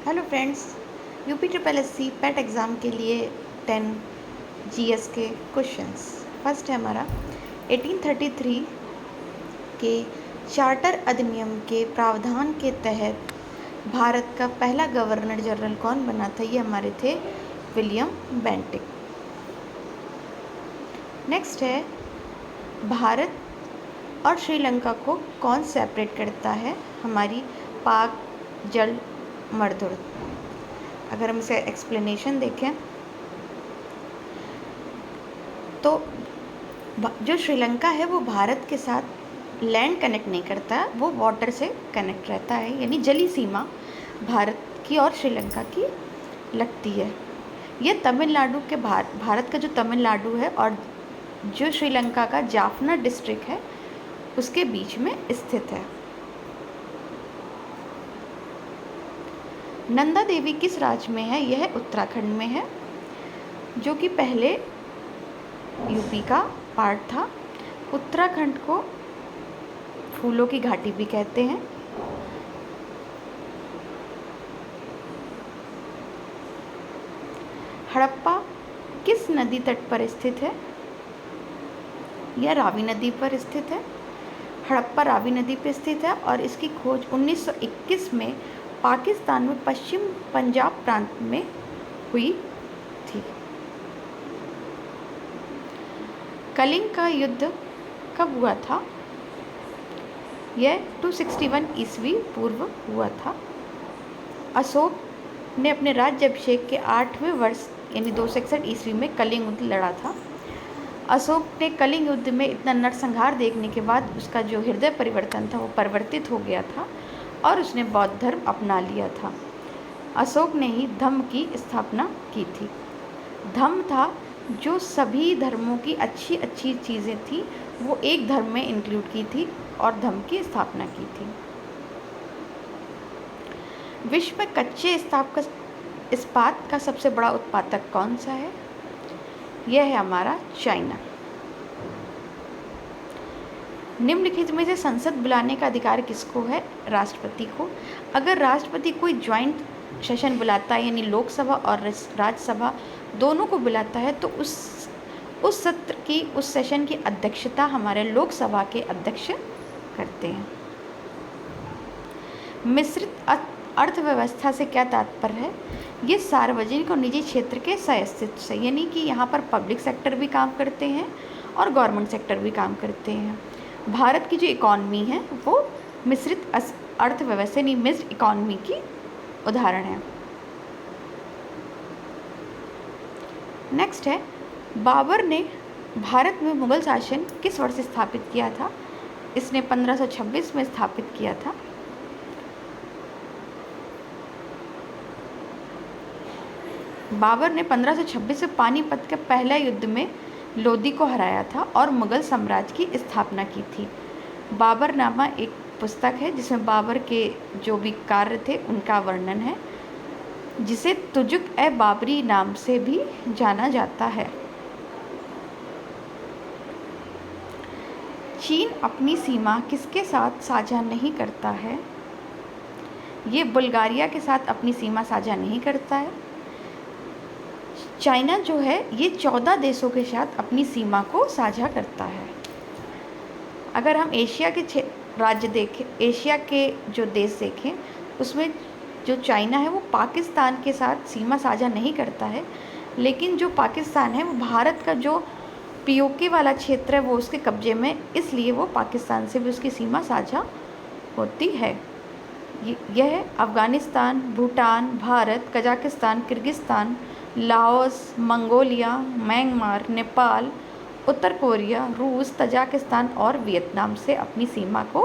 Hello friends, UP triple S C PET exam के लिए 10 GS के क्वेश्चंस। फर्स्ट है हमारा 1833 के चार्टर अधिनियम के प्रावधान के तहत भारत का पहला गवर्नर जनरल कौन बना था? ये हमारे थे विलियम बेंटिक। नेक्स्ट है भारत और श्रीलंका को कौन सेपरेट करता है? हमारी पाक जल मर्दुर। अगर हम इसे एक्सप्लेनेशन देखें तो जो श्रीलंका है वो भारत के साथ लैंड कनेक्ट नहीं करता, वो वाटर से कनेक्ट रहता है, यानी जली सीमा भारत की और श्रीलंका की लगती है। ये तमिलनाडु के भारत का जो तमिलनाडु है और जो श्रीलंका का जाफना डिस्ट्रिक्ट है उसके बीच में स्थित है। नंदा देवी किस राज्य में है? यह उत्तराखंड में है, जो कि पहले यूपी का पार्ट था। उत्तराखंड को फूलों की घाटी भी कहते हैं। हड़प्पा किस नदी तट पर स्थित है? यह रावी नदी पर स्थित है। हड़प्पा रावी नदी पर स्थित है और इसकी खोज 1921 में पाकिस्तान में पश्चिम पंजाब प्रांत में हुई थी। कलिंग का युद्ध कब हुआ था? यह 261 ईस्वी पूर्व हुआ था। अशोक ने अपने राज्याभिषेक के 8वें वर्ष यानी 261 ईस्वी में कलिंग युद्ध लड़ा था। अशोक ने कलिंग युद्ध में इतना नरसंहार देखने के बाद उसका जो हृदय परिवर्तन था वो परिवर्तित हो गया था और उसने बौद्ध धर्म अपना लिया था। अशोक ने ही धम्म की स्थापना की थी। धम्म था जो सभी धर्मों की अच्छी अच्छी चीज़ें थी वो एक धर्म में इंक्लूड की थी और धम्म की स्थापना की थी। विश्व में कच्चे इस्पात का सबसे बड़ा उत्पादक कौन सा है? यह है हमारा चाइना। निम्नलिखित में से संसद बुलाने का अधिकार किसको है? राष्ट्रपति को। अगर राष्ट्रपति कोई ज्वाइंट सेशन बुलाता है यानी लोकसभा और राज्यसभा दोनों को बुलाता है तो उस सत्र की उस सेशन की अध्यक्षता हमारे लोकसभा के अध्यक्ष करते हैं। मिश्रित अर्थव्यवस्था से क्या तात्पर्य है? ये सार्वजनिक और निजी क्षेत्र के सहअस्तित्व से, यानी कि यहाँ पर पब्लिक सेक्टर भी काम करते हैं और गवर्नमेंट सेक्टर भी काम करते हैं। भारत की जो इकॉनमी है वो मिश्रित अर्थव्यवस्था यानी मिक्स्ड इकॉनमी की उदाहरण है। नेक्स्ट है बाबर ने भारत में मुगल शासन किस वर्ष स्थापित किया था? इसने 1526 में स्थापित किया था। बाबर ने 1526 में पानीपत के पहले युद्ध में लोदी को हराया था और मुगल साम्राज्य की स्थापना की थी। बाबरनामा एक पुस्तक है जिसमें बाबर के जो भी कार्य थे उनका वर्णन है, जिसे तुजुक-ए-बाबरी नाम से भी जाना जाता है। चीन अपनी सीमा किसके साथ साझा नहीं करता है? ये बुल्गारिया के साथ अपनी सीमा साझा नहीं करता है। चाइना जो है ये 14 देशों के साथ अपनी सीमा को साझा करता है। अगर हम एशिया के राज्य देखें, एशिया के जो देश देखें, उसमें जो चाइना है वो पाकिस्तान के साथ सीमा साझा नहीं करता है, लेकिन जो पाकिस्तान है वो भारत का जो पीओके वाला क्षेत्र है वो उसके कब्जे में, इसलिए वो पाकिस्तान से भी उसकी सीमा साझा होती है। यह Afghanistan, Bhutan, Bharat, Kazakhstan, Kyrgyzstan, Laos, Mongolia, Myanmar, Nepal, उत्तर कोरिया, रूस, तजाकिस्तान और वियतनाम से अपनी सीमा को